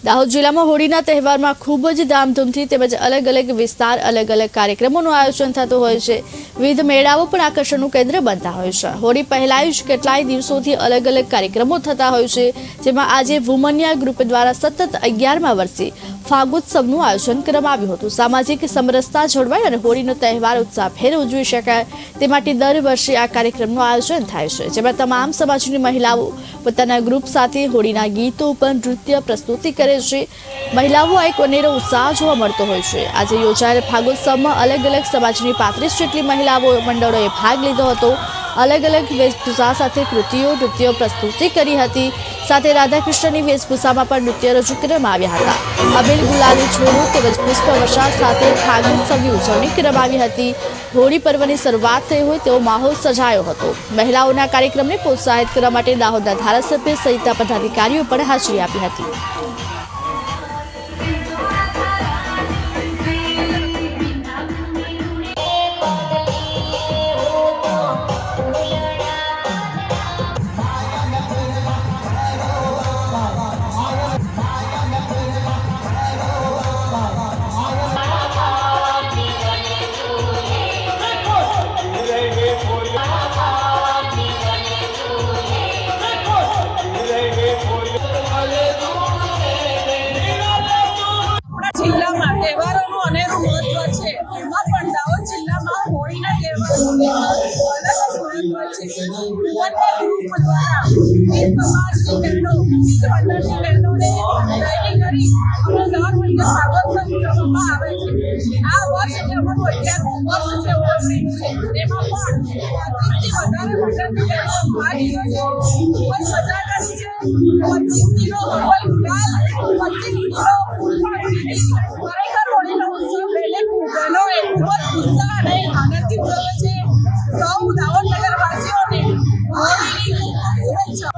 દાહોદ જિલ્લામાં હોળીના તહેવારમાં ખૂબ જ ધામધૂમથી તેમજ અલગ અલગ વિસ્તાર અલગ અલગ કાર્યક્રમોનું આયોજન થતું હોય છે। વિવિધ મેળાઓ પણ આકર્ષણનું કેન્દ્ર બનતા હોય છે। હોળી પહેલા જ કેટલાય દિવસોથી અલગ અલગ કાર્યક્રમો થતા હોય છે, જેમાં આજે વુમન્યા ગ્રુપ દ્વારા સતત 11મા વર્ષે ફાગોત્સવનું આયોજન કરવામાં આવ્યું હતું। સામાજિક સમરસતા જળવાય અને હોળીનો તહેવાર ઉત્સાહભેર ઉજવી શકાય તે માટે દર વર્ષે આ કાર્યક્રમનું આયોજન થાય છે, જેમાં તમામ સમાજની મહિલાઓ પોતાના ગ્રુપ સાથે હોળીના ગીતો ઉપર નૃત્ય પ્રસ્તુતિ કરે છે। મહિલાઓ એક અનેરો ઉત્સાહ જોવા મળતો હોય છે। આજે યોજાયેલ ફાગોત્સવમાં અલગ અલગ સમાજની 35 જેટલી મહિલાઓ મંડળોએ ભાગ લીધો હતો। अलग अलग वेशभूषा साथ नृत्यो प्रस्तुति करी हती। साथ राधाकृष्णनी वेशभूषा पर नृत्य रजू करवामां आव्या हता। अबील गुलाली छोड़ो तेमज पुष्पवर्षा साथ फागोत्सवनी उजवणी करवामां आवी हती। होળી पर्वनी शरूआत थई होय तेवो माहोल सजायो हतो। महिलाओना कार्यक्रमने प्रोत्साहित करवा माटे दाहोदना धारासभ्य सहितना पदाधिकारीओ पण हाजरी आपी हती। જિલ્લામાં તહેવારોનું અનેરું મહત્વ છે, એમાં પણ દાહોદ જિલ્લામાં હોળીના તહેવારોનું અલગ જ મહત્વ છે। વુમન્યા ગ્રુપ દ્વારા વિવિધ સમાજની બહેનો, વિવિધ મંડળની બહેનોને રેડી કરી અમે દર વર્ષે ફાગોત્સવ ઉજવવામાં આવે છે। આ વર્ષે અમારું 11મું વર્ષ છે હોળીનું છે, તેમાં પણ 35થી વધારે મંડળની બહેનો ભાગ લીધો છે। ખૂબ જ મજા કરી છે। 25 કિલો અવ્વલ ગુલાલ, 25 કિલો ફૂલ પણ ઉડી। ખરેખર હોળીનો ઉત્સવ બહેનોએ ખૂબ જ ઉત્સાહ અને આનંદથી ઉજવ્યો છે। સૌ દાહોદ નગરવાસીઓને હોળીની ખૂબ शुभेच्छा।